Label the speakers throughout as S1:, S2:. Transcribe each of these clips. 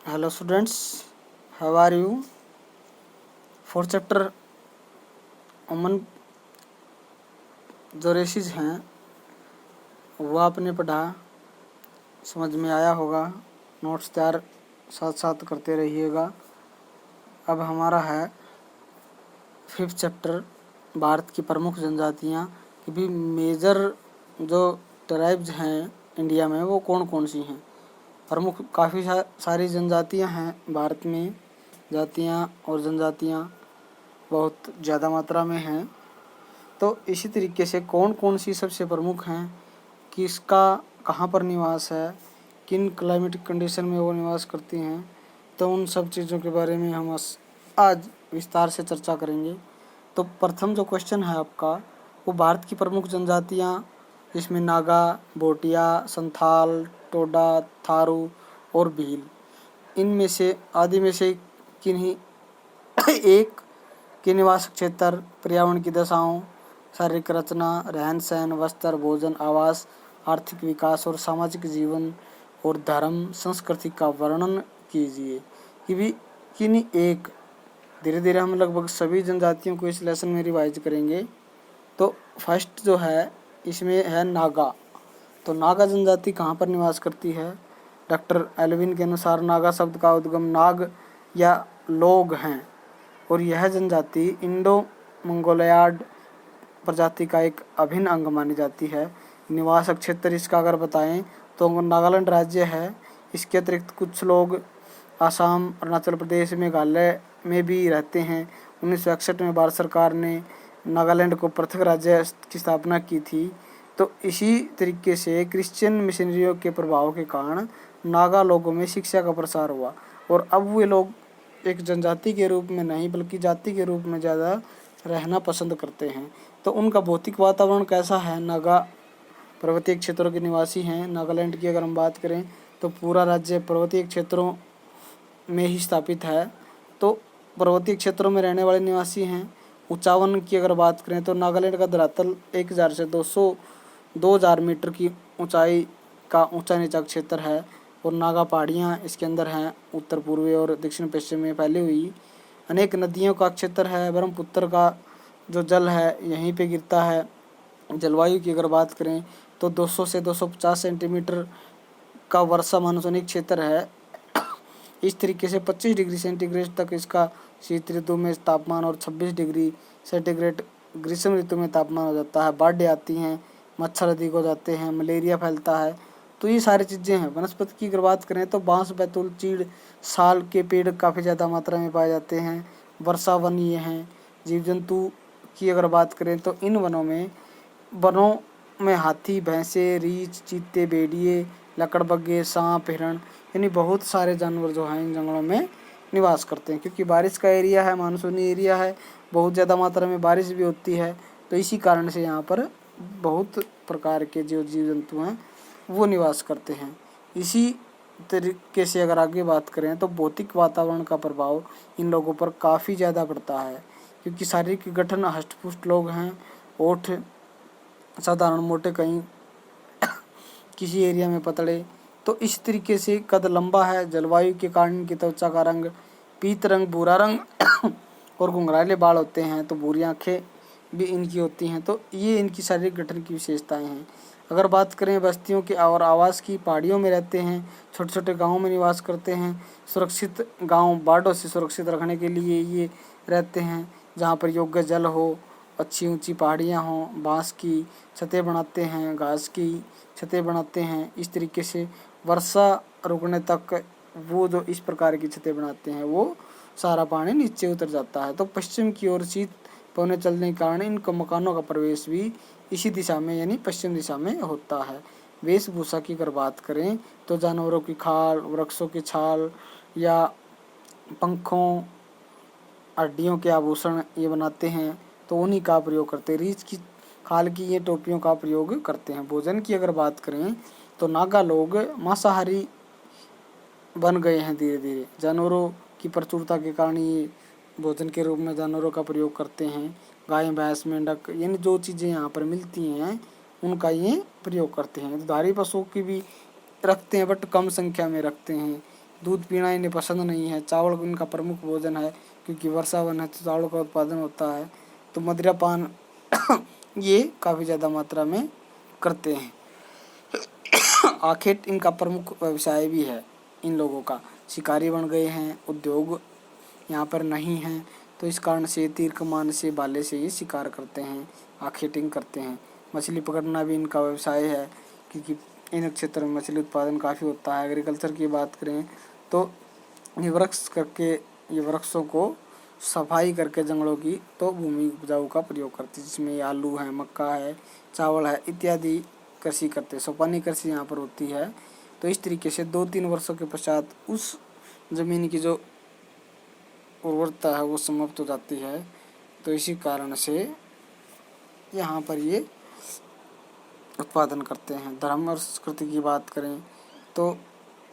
S1: Hello students, how are you? Fourth chapter अमन जो रेसिस हैं वो आपने पढ़ा, समझ में आया होगा। नोट्स तैयार साथ साथ करते रहिएगा। अब हमारा है फिफ्थ चैप्टर, भारत की प्रमुख जनजातियाँ कि भी मेजर जो ट्राइब्स हैं इंडिया में वो कौन कौन सी हैं। प्रमुख काफ़ी सारी जनजातियाँ हैं भारत में। जातियाँ और जनजातियाँ बहुत ज़्यादा मात्रा में हैं। तो इसी तरीके से कौन कौन सी सबसे प्रमुख हैं, किसका कहाँ पर निवास है, किन क्लाइमेटिक कंडीशन में वो निवास करती हैं, तो उन सब चीज़ों के बारे में हम आज विस्तार से चर्चा करेंगे। तो प्रथम जो क्वेश्चन है आपका वो भारत की प्रमुख जनजातियाँ, इसमें नागा, भोटिया, संथाल, टोडा, थारू और भील, इनमें से आदि में से किन्हीं एक के निवास क्षेत्र, पर्यावरण की दशाओं, शारीरिक रचना, रहन सहन, वस्त्र, भोजन, आवास, आर्थिक विकास और सामाजिक जीवन और धर्म संस्कृति का वर्णन कीजिए। कि भी किन्हीं एक, धीरे धीरे हम लगभग सभी जनजातियों को इस लेसन में रिवाइज करेंगे। तो फर्स्ट जो है इसमें है नागा। तो नागा जनजाति कहाँ पर निवास करती है? डॉक्टर एल्विन के अनुसार नागा शब्द का उद्गम नाग या लोग हैं और यह जनजाति इंडो मंगोलियाड प्रजाति का एक अभिन्न अंग मानी जाती है। निवास क्षेत्र इसका अगर बताएं तो नागालैंड राज्य है। इसके अतिरिक्त कुछ लोग आसाम, अरुणाचल प्रदेश, मेघालय में भी रहते हैं। 1961 में भारत सरकार ने नागालैंड को पृथक राज्य की स्थापना की थी। तो इसी तरीके से क्रिश्चियन मिशनरियों के प्रभाव के कारण नागा लोगों में शिक्षा का प्रसार हुआ और अब वे लोग एक जनजाति के रूप में नहीं बल्कि जाति के रूप में ज़्यादा रहना पसंद करते हैं। तो उनका भौतिक वातावरण कैसा है? नागा पर्वतीय क्षेत्रों के निवासी हैं। नागालैंड की अगर हम बात करें तो पूरा राज्य पर्वतीय क्षेत्रों में ही स्थापित है। तो पर्वतीय क्षेत्रों में रहने वाले निवासी हैं। ऊंचावन की अगर बात करें तो नागालैंड का धरातल 1000 से 2000 मीटर की ऊंचाई का ऊंचा नीचा क्षेत्र है और नागा पहाड़ियाँ इसके अंदर हैं, उत्तर पूर्वी और दक्षिण पश्चिम में फैली हुई। अनेक नदियों का क्षेत्र है। ब्रह्मपुत्र का जो जल है यहीं पे गिरता है। जलवायु की अगर बात करें तो 200 से 250 सेंटीमीटर का वर्षा मानसूनिक क्षेत्र है। इस तरीके से 25 डिग्री सेंटीग्रेड तक इसका शीत ऋतु में तापमान और 26 डिग्री सेंटीग्रेड ग्रीष्म ऋतु में तापमान हो जाता है। बाढ़ें आती हैं, मच्छर अधिक हो जाते हैं, मलेरिया फैलता है। तो ये सारी चीज़ें हैं। वनस्पति की अगर बात करें तो बांस, बैतूल, चीड़, साल के पेड़ काफ़ी ज़्यादा मात्रा में पाए जाते हैं। वर्षा वन ये हैं। जीव जंतु की अगर बात करें तो इन वनों में हाथी, भैंसे, रीछ, चीते, भेड़िए, लकड़बग्गे, सांप, हिरण, यानी बहुत सारे जानवर जो हैं इन जंगलों में निवास करते हैं। क्योंकि बारिश का एरिया है, मानसूनी एरिया है, बहुत ज़्यादा मात्रा में बारिश भी होती है। तो इसी कारण से यहाँ पर बहुत प्रकार के जो जीव जंतु हैं वो निवास करते हैं। इसी तरीके से अगर आगे बात करें तो भौतिक वातावरण का प्रभाव इन लोगों पर काफ़ी ज़्यादा पड़ता है। क्योंकि शारीरिक गठन हष्ट-पुष्ट लोग हैं। ओठ साधारण मोटे, कहीं किसी एरिया में पतले। तो इस तरीके से कद लंबा है। जलवायु के कारण इनकी त्वचा का रंग पीत रंग, भूरा रंग और घुंघराले बाल होते हैं। तो भूरी आँखें भी इनकी होती हैं। तो ये इनकी शारीरिक गठन की विशेषताएं हैं। अगर बात करें बस्तियों की और आवास की, पहाड़ियों में रहते हैं, छोटे छोटे गाँवों में निवास करते हैं। सुरक्षित गाँव, बाढ़ों से सुरक्षित रखने के लिए ये रहते हैं। जहाँ पर योग्य जल हो, अच्छी ऊंची पहाड़ियाँ हों, बाँस की छतें बनाते हैं, घास की छतें बनाते हैं। इस तरीके से वर्षा रुकने तक वो जो इस प्रकार की छतें बनाते हैं वो सारा पानी नीचे उतर जाता है। तो पश्चिम की ओर शीत पवनें चलने के कारण इन मकानों का प्रवेश भी इसी दिशा में यानी पश्चिम दिशा में होता है। वेशभूषा की अगर बात करें तो जानवरों की खाल, वृक्षों की छाल या पंखों, हड्डियों के आभूषण ये बनाते हैं। तो उन्हीं का प्रयोग करते हैं। रीछ की खाल की ये टोपियों का प्रयोग करते हैं। भोजन की अगर बात करें तो नागा लोग मांसाहारी बन गए हैं धीरे धीरे। जानवरों की प्रचुरता के कारण ये भोजन के रूप में जानवरों का प्रयोग करते हैं। गाय, भैंस, मेंढक, यानी जो चीज़ें यहाँ पर मिलती हैं उनका ये प्रयोग करते हैं। दुधारी पशुओं की भी रखते हैं बट कम संख्या में रखते हैं। दूध पीना इन्हें पसंद नहीं है। चावल इनका प्रमुख भोजन है, क्योंकि वर्षा वन है तो चावल का उत्पादन होता है। तो मदिरा पान ये काफ़ी ज़्यादा मात्रा में करते हैं। आखेट इनका प्रमुख व्यवसाय भी है इन लोगों का। शिकारी बन गए हैं, उद्योग यहाँ पर नहीं है, तो इस कारण से तीर कमान से भाले से ये शिकार करते हैं, आखेटिंग करते हैं। मछली पकड़ना भी इनका व्यवसाय है, क्योंकि इन क्षेत्र में मछली उत्पादन काफ़ी होता है। एग्रीकल्चर की बात करें तो ये वृक्षों को सफाई करके जंगलों की तो भूमि उपजाऊ का प्रयोग करते हैं, जिसमें आलू है, मक्का है, चावल है इत्यादि कृषि करते हैं। सोपानी कृषि यहाँ पर होती है। तो इस तरीके से 2-3 वर्षों के पश्चात उस जमीन की जो उर्वरता है वो समाप्त हो जाती है। तो इसी कारण से यहाँ पर ये उत्पादन करते हैं। धर्म और संस्कृति की बात करें तो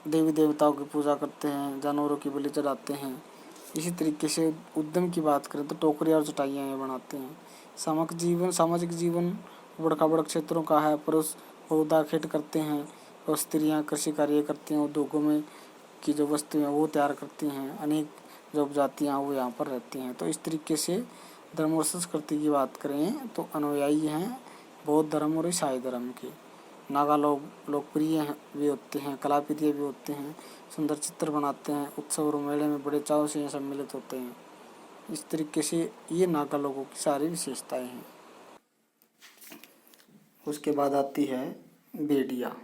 S1: देवी देवताओं की पूजा करते हैं, जानवरों की बलि चढ़ाते हैं। इसी तरीके से उद्यम की बात करें तो टोकरियाँ और चटाइयाँ ये बनाते हैं। सामाजिक जीवन बड़ क्षेत्रों का है। पुरुष पौधाखेट करते हैं और स्त्रियाँ कृषि कार्य करती हैं। उद्योगों में की जो वस्तुएं वो तैयार करती हैं। अनेक जो उपजातियाँ वो यहाँ पर रहती हैं। तो इस तरीके से धर्म और संस्कृति की बात करें तो अनुयायी हैं बौद्ध धर्म और ईसाई धर्म के। नागा लोग लोकप्रिय भी होते हैं, कलाप्रिय भी होते हैं, सुंदर चित्र बनाते हैं, उत्सव और मेले में बड़े चाव से सम्मिलित होते हैं। इस तरीके से ये नागा लोगों की सारी विशेषताएं हैं। उसके बाद आती है भेड़िया।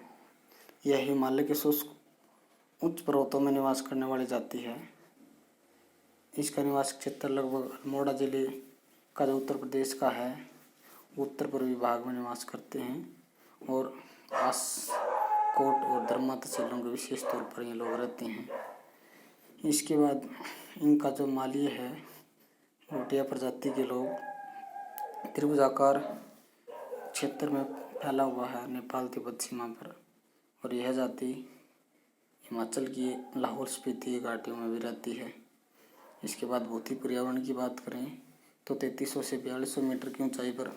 S1: यह हिमालय के शुष्क उच्च पर्वतों में निवास करने वाली जाति है। इसका निवास क्षेत्र लगभग अल्मोड़ा जिले का जो उत्तर प्रदेश का है उत्तर पूर्वी भाग में निवास करते हैं और आसकोट और धर्मा तहसीलों के विशेष तौर पर ये लोग रहते हैं। इसके बाद इनका जो मालय है रोटिया प्रजाति के लोग त्रिभुजाकार क्षेत्र में फैला हुआ है नेपाल तिब्बत सीमा पर, और यह जाति हिमाचल की लाहौल स्पीति घाटियों में भी रहती है। इसके बाद भौतिक पर्यावरण की बात करें तो 3300 से 4200 मीटर की ऊंचाई पर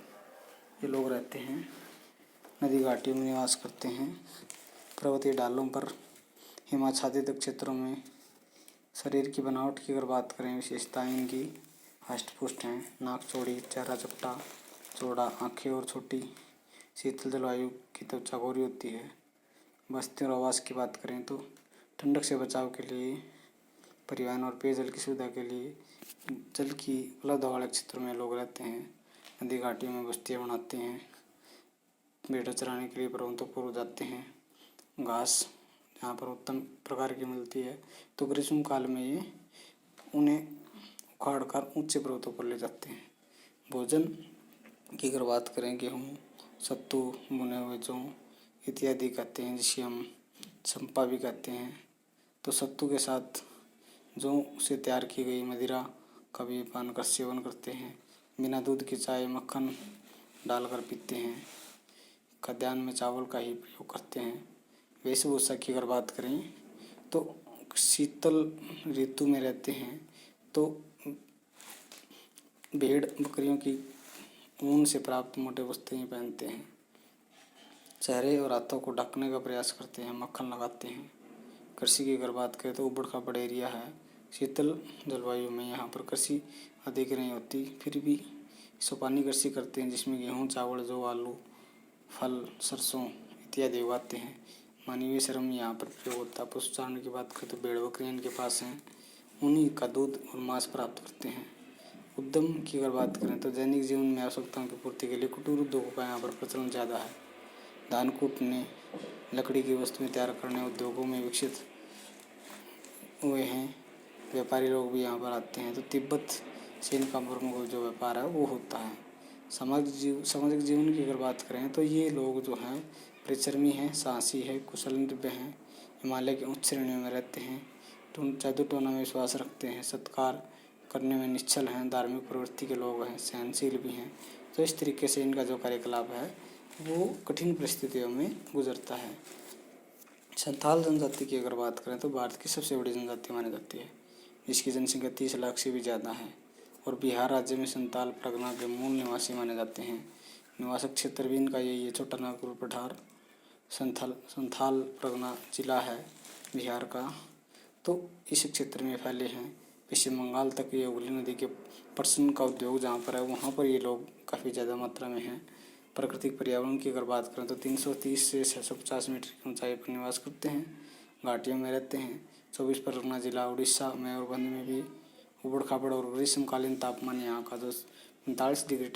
S1: ये लोग रहते हैं। नदी घाटियों में निवास करते हैं, पर्वतीय ढालों पर, हिमाच्छादित क्षेत्रों में। शरीर की बनावट की अगर बात करें विशेषताएं इनकी हष्ट-पुष्ट हैं। नाक चौड़ी, चेहरा चपटा चौड़ा, आँखें और छोटी, शीतल जलवायु की त्वचा गोरी होती है। बस्ती और आवास की बात करें तो ठंडक से बचाव के लिए, परिवहन और पेयजल की सुविधा के लिए जल की उपलब्ध वाले क्षेत्रों में लोग रहते हैं। नदी घाटियों में बस्तियाँ बनाते हैं। भेड़ चराने के लिए पर्वतों पर जाते हैं। घास यहाँ पर उत्तम प्रकार की मिलती है, तो ग्रीष्म काल में ये उन्हें उखाड़ कर ऊंचे पर्वतों पर ले जाते हैं। भोजन की अगर बात करें गेहूँ, सत्तू, भुने हुए जौ इत्यादि कहते हैं, जिसे हम चंपा भी कहते हैं। तो सत्तू के साथ जौ से तैयार की गई मदिरा का भी पान का सेवन करते हैं। बिना दूध की चाय मक्खन डालकर पीते हैं। खाद्यान्न में चावल का ही प्रयोग करते हैं। वेशभूषा की अगर बात करें तो शीतल ऋतु में रहते हैं तो भेड़ बकरियों की ऊन से प्राप्त मोटे वस्त्र पहनते हैं। चेहरे और हाथों को ढकने का प्रयास करते हैं, मक्खन लगाते हैं। कृषि की अगर बात करें तो ऊबड़ खाबड़ एरिया है। शीतल जलवायु में यहाँ पर कृषि अधिक नहीं होती, फिर भी सोपानी कृषि करते हैं, जिसमें गेहूँ, चावल, जौ, आलू, फल, सरसों इत्यादि उगाते हैं। मानवीय श्रम यहाँ पर प्रयोग होता है। पशुचारण की बात करें तो भेड़ बकरियाँ इनके पास हैं, उन्हीं का दूध और मांस प्राप्त करते हैं। उद्यम की अगर बात करें तो दैनिक जीवन में आवश्यकताओं की पूर्ति के लिए कुटीर उद्योगों का यहाँ पर प्रचलन ज़्यादा है। धान कूटने, लकड़ी की वस्तुएं तैयार करने उद्योगों में विकसित हुए हैं। व्यापारी लोग भी यहाँ पर आते हैं। तो तिब्बत से इनका प्रमुख जो व्यापार है वो होता है। सामाजिक जीवन की अगर बात करें तो ये लोग जो हैं परिश्रमी हैं, साहसी है, कुशल निर्भय हैं, हिमालय की उच्च श्रेणियों में रहते हैं, जादू टोना में विश्वास रखते हैं, सत्कार करने में निश्चल हैं, धार्मिक प्रवृत्ति के लोग हैं, सहनशील भी हैं। तो इस तरीके से इनका जो कार्यकलाप है वो कठिन परिस्थितियों में गुजरता है। संथाल जनजाति की अगर बात करें तो भारत की सबसे बड़ी जनजाति मानी जाती है, जिसकी जनसंख्या 30 लाख से भी ज़्यादा है, और बिहार राज्य में संथाल परगना के मूल निवासी माने जाते हैं। निवासक क्षेत्र भी इनका यही है। छोटा नागपुर पठार संथाल परगना जिला है बिहार का। तो इस क्षेत्र में फैले हैं। पश्चिम बंगाल तक ये हुगली नदी के प्रशन का उद्योग जहाँ पर है वहाँ पर ये लोग काफ़ी ज़्यादा मात्रा में हैं। प्राकृतिक पर्यावरण की अगर बात करें तो 330 से 650 मीटर की ऊंचाई पर निवास करते हैं, घाटियों में रहते हैं। 24 परगना जिला उड़ीसा में और बंद में भी उबड़ खाबड़ और ग्रीष्मकालीन तापमान यहाँ का जो 45 डिग्री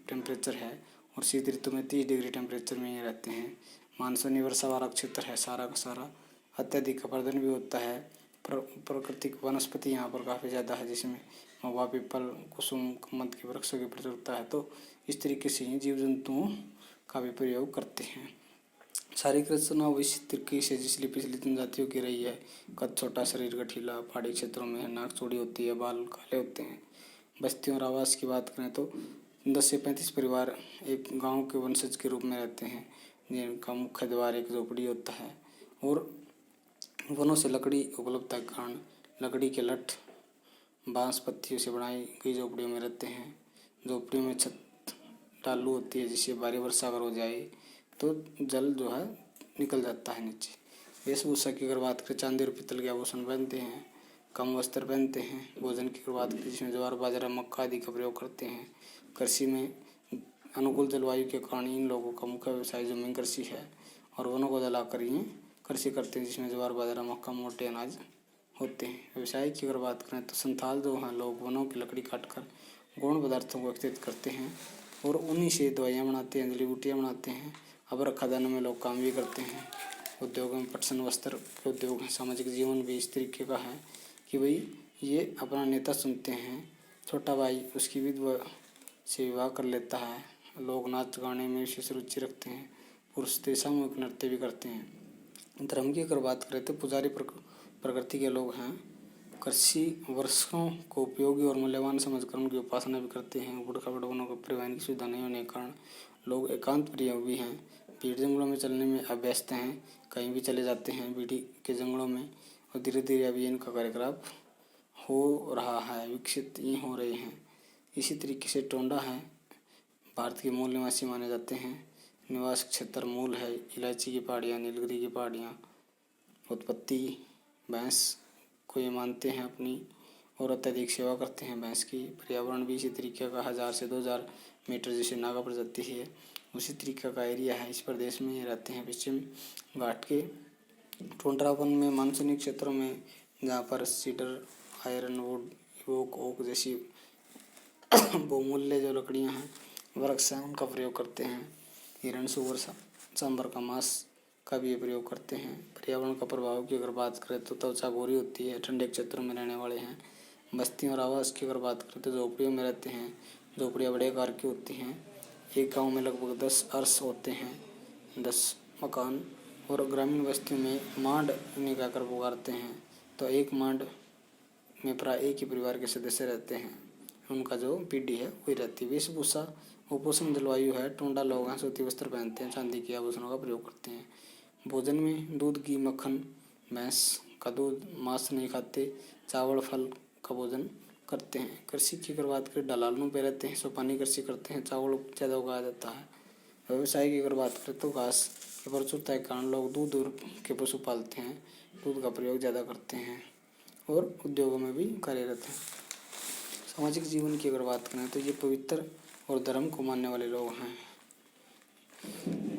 S1: टेम्परेचर है और शीत ऋतु में 30 डिग्री टेम्परेचर में ही रहते हैं। मानसूनी वर्षा वाला क्षेत्र है सारा का सारा। अत्यधिक अपर्दन भी होता है। प्राकृतिक वनस्पति यहाँ पर काफ़ी ज़्यादा है, जिसमें महुआ, पीपल, कुसुम, मध के वृक्षों की प्रचुरता है। तो इस तरीके से ही जीव जंतुओं का भी प्रयोग करते हैं। शारीरिक रचना इस तरीके से जिसलिए पिछली जनजातियों की रही है। कद छोटा, शरीर गठीला, पहाड़ी क्षेत्रों में नाक चौड़ी होती है, बाल काले होते हैं। बस्तियों और आवास की बात करें तो 10 से 35 परिवार एक गांव के वंशज के रूप में रहते हैं, जिनका मुख्य द्वार एक झोपड़ी होता है। और वनों से लकड़ी उपलब्धता के कारण लकड़ी के लठ, बांस, पत्तियों से बनाई गई झोपड़ियों में रहते हैं। झोपड़ियों में छत ढालू होती है, जिससे भारी वर्षा अगर हो जाए तो जल जो है निकल जाता है नीचे। वेशभूषा की अगर बात करें, चांदी और पीतल के आभूषण पहनते हैं, कम वस्त्र पहनते हैं। भोजन की अगर बात करें, जिसमें ज्वार, बाजरा, मक्का आदि का प्रयोग करते हैं। कृषि में अनुकूल जलवायु के कारण इन लोगों का मुख्य व्यवसाय जमीन कृषि है और वनों को जलाकर ही कृषि करते हैं, जिसमें ज्वार, बाजरा, मक्का, मोटे अनाज होते हैं। व्यवसाय की अगर बात करें तो संथाल जो हैं लोग वनों की लकड़ी काटकर गौण पदार्थों को एकत्रित करते हैं और उन्हीं से दवाइयाँ बनाते हैं, जड़ी बूटियाँ बनाते हैं। अबर खदानों में लोग काम भी करते हैं। उद्योगों में पटसन, वस्त्र के उद्योग हैं। सामाजिक जीवन भी इस तरीके का है कि भाई ये अपना नेता चुनते हैं, छोटा भाई उसकी विधवा से विवाह कर लेता है। लोग नाच गाने में विशेष रुचि रखते हैं। पुरुष सामूहिक नृत्य भी करते हैं। धर्म की अगर बात करें तो पुजारी प्रकृति के लोग हैं। कृषि वर्षों को उपयोगी और मूल्यवान समझकर उनकी उपासना भी करते हैं। उबड़ खाबड़ वनों को परिवहन की सुविधा नहीं होने के कारण लोग एकांत प्रिय भी हैं। भीड़ जंगलों में चलने में अभ्यस्त हैं, कहीं भी चले जाते हैं बीड़ी के जंगलों में। और धीरे धीरे अभी इनका कार्यकलाप हो रहा है, विकसित ही हो रहे हैं। इसी तरीके से टोंडा है, भारत के मूल निवासी माने जाते हैं। निवास क्षेत्र मूल है इलायची की पहाड़ियाँ, नीलगिरी की पहाड़ियाँ। उत्पत्ति भैंस को ये मानते हैं अपनी और अत्यधिक सेवा करते हैं भैंस की। पर्यावरण भी इसी तरीके का 1000 से 2000 मीटर जैसे नागा प्रजाति है उसी तरीके का एरिया है। इस प्रदेश में ये रहते हैं। पश्चिम घाट के टोंडा वन में मानसूनी क्षेत्रों में जहाँ पर सीडर, आयरन वुड, ओक जैसी बहुमूल्य जो लकड़ियाँ हैं, वृक्ष हैं, उनका प्रयोग करते हैं। हिरण, सुअर, सांभर का मांस का भी प्रयोग करते हैं। पर्यावरण का प्रभाव की अगर बात करें तो त्वचा गोरी होती है, ठंडे क्षेत्रों में रहने वाले हैं। बस्तियों और आवास की अगर बात करें तो झोपड़ियों में रहते हैं। झोपड़ियाँ बड़े आकार की होती हैं। एक गांव में लगभग 10 अर्श होते हैं, 10 मकान। और ग्रामीण बस्तियों में मांड निकाकर पुकारते हैं, तो एक मांड में प्राय एक ही परिवार के सदस्य रहते हैं। उनका जो पीढ़ी है वही रहती है। वेशभूषा उपोष्ण जलवायु है। टोंडा लोग हैं, सूती वस्त्र पहनते हैं, चांदी के आभूषणों का प्रयोग करते हैं। भोजन में दूध, घी, मक्खन, भैंस का दूध, मांस नहीं खाते। चावल, फल का भोजन करते हैं। कृषि की अगर बात करें, ढलानों पे रहते हैं, सोपानी कृषि करते हैं, चावल ज़्यादा उगाया जाता है। व्यवसाय की अगर बात करें तो घास की प्रचुरता के कारण लोग दूध और के पशु पालते हैं, दूध का प्रयोग ज़्यादा करते हैं और उद्योगों में भी कार्यरत हैं। सामाजिक जीवन की अगर बात करें तो ये पवित्र और धर्म को मानने वाले लोग हैं।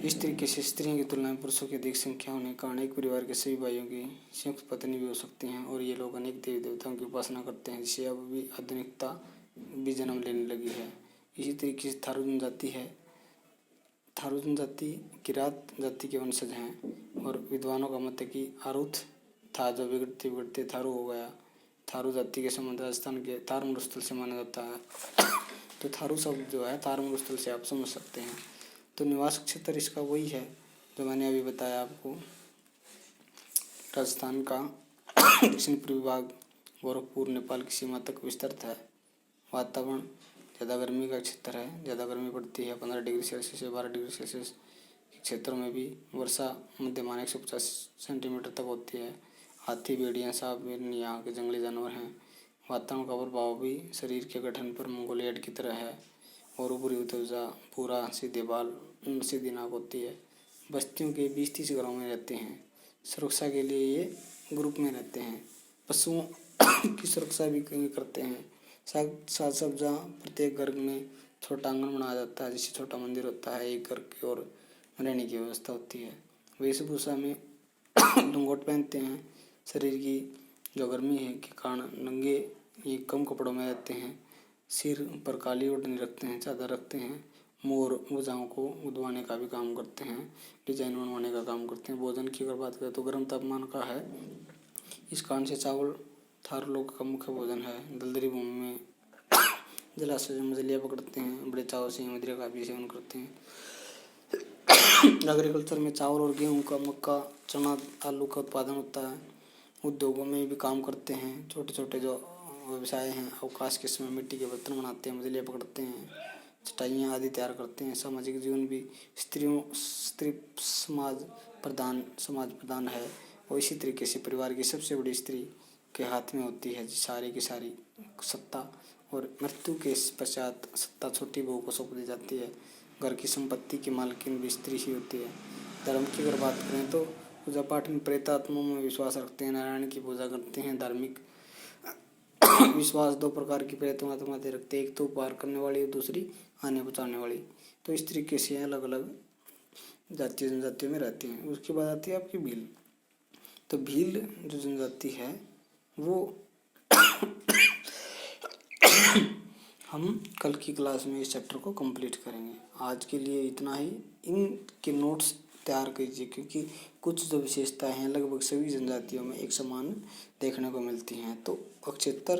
S1: इस तरीके से स्त्रियों की तुलना में पुरुषों की अधिक संख्या होने के कारण एक परिवार के सभी भाइयों की संयुक्त पत्नी भी हो सकती हैं और ये लोग अनेक देवी देवताओं की उपासना करते हैं, जिससे अब भी आधुनिकता भी जन्म लेने लगी है। इसी तरीके से थारू जनजाति है। थारू जनजाति किरात जाति के वंशज हैं और विद्वानों का मत है कि आरुथ था जो बिगड़ते बिगड़ते थारू हो गया। थारू जाति के संबंध राजस्थान के तार मरुस्थल से माना जाता है। तो थारू शब्द जो है तार मरुस्थल से आप समझ सकते हैं। तो निवास क्षेत्र इसका वही है जो मैंने अभी बताया आपको। राजस्थान का दक्षिण पूर्वी भाग गोरखपुर नेपाल की सीमा तक विस्तृत है। वातावरण ज़्यादा गर्मी का क्षेत्र है, ज़्यादा गर्मी पड़ती है। 15 डिग्री सेल्सियस से 12 डिग्री सेल्सियस के क्षेत्रों में भी वर्षा मध्यमान 150 सेंटीमीटर तक होती है। हाथी, भेड़िया, सांप यहाँ के जंगली जानवर हैं। वातावरण का प्रभाव भी शरीर के गठन पर मंगोलियड की तरह है और ऊपरी त्वचा पूरा सीधे बाल, सीधी नाक होती है। बस्तियों के 20-30 घरों में रहते हैं। सुरक्षा के लिए ये ग्रुप में रहते हैं। पशुओं की सुरक्षा भी करते हैं। साज सज्जा प्रत्येक घर में छोटा आंगन बनाया जाता है, जिससे छोटा मंदिर होता है, एक घर की ओर रहने की व्यवस्था होती है। वेशभूषा में लंगोट पहनते हैं। शरीर की जो गर्मी है के कारण नंगे ये कम कपड़ों में रहते हैं। सिर पर काली ओढ़नी रखते हैं, चादर रखते हैं। मोर भुजाओं को उदवाने का भी काम करते हैं, डिजाइन बनवाने का काम करते हैं। भोजन की अगर बात करें तो गर्म तापमान का है, इस कारण से चावल थार लोग का मुख्य भोजन है। दलदली भूमि में जलाशय में मछलियाँ पकड़ते हैं, बड़े चाव से मदिरा का भी सेवन करते हैं। एग्रीकल्चर में चावल और गेहूं का, मक्का, चना, आलू का उत्पादन होता है। उद्योगों में भी काम करते हैं। छोटे छोटे जो व्यवसाय हैं, अवकाश के समय मिट्टी के बर्तन बनाते हैं, मछलियाँ पकड़ते हैं, चटाइयाँ आदि तैयार करते हैं। सामाजिक जीवन भी स्त्री समाज प्रधान है, और इसी तरीके से परिवार की सबसे बड़ी स्त्री के हाथ में होती है सारी की सारी सत्ता, और मृत्यु के पश्चात सत्ता छोटी बहू को सौंप दी जाती है। घर की संपत्ति की मालकिन भी स्त्री ही होती है। धर्म की अगर बात करें तो पूजा पाठ में प्रेतात्माओं में विश्वास रखते हैं, नारायण की पूजा करते हैं। धार्मिक विश्वास दो प्रकार की प्रेत आत्माएं रखते हैं, एक तो उपहार करने वाली और दूसरी हानि पहुंचाने वाली। तो इस तरीके से अलग अलग जातीय जनजातियों में रहती हैं। उसके बाद आती है आपकी भील। तो भील जो जनजाति है वो हम कल की क्लास में इस चैप्टर को कंप्लीट करेंगे। आज के लिए इतना ही। इनके नोट्स तैयार कीजिए, क्योंकि कुछ जो विशेषताएं हैं लगभग सभी जनजातियों में एक समान देखने को मिलती हैं। तो क्षेत्र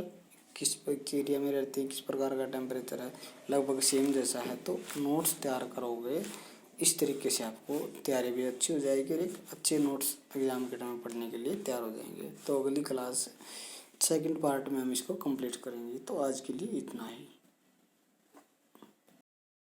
S1: किस एरिया में रहती है, किस प्रकार का टेम्परेचर है, लगभग सेम जैसा है। तो नोट्स तैयार करोगे इस तरीके से आपको तैयारी भी अच्छी हो जाएगी, और एक अच्छे नोट्स एग्जाम के टाइम में पढ़ने के लिए तैयार हो जाएंगे। तो अगली क्लास सेकंड पार्ट में हम इसको कंप्लीट करेंगे। तो आज के लिए इतना ही।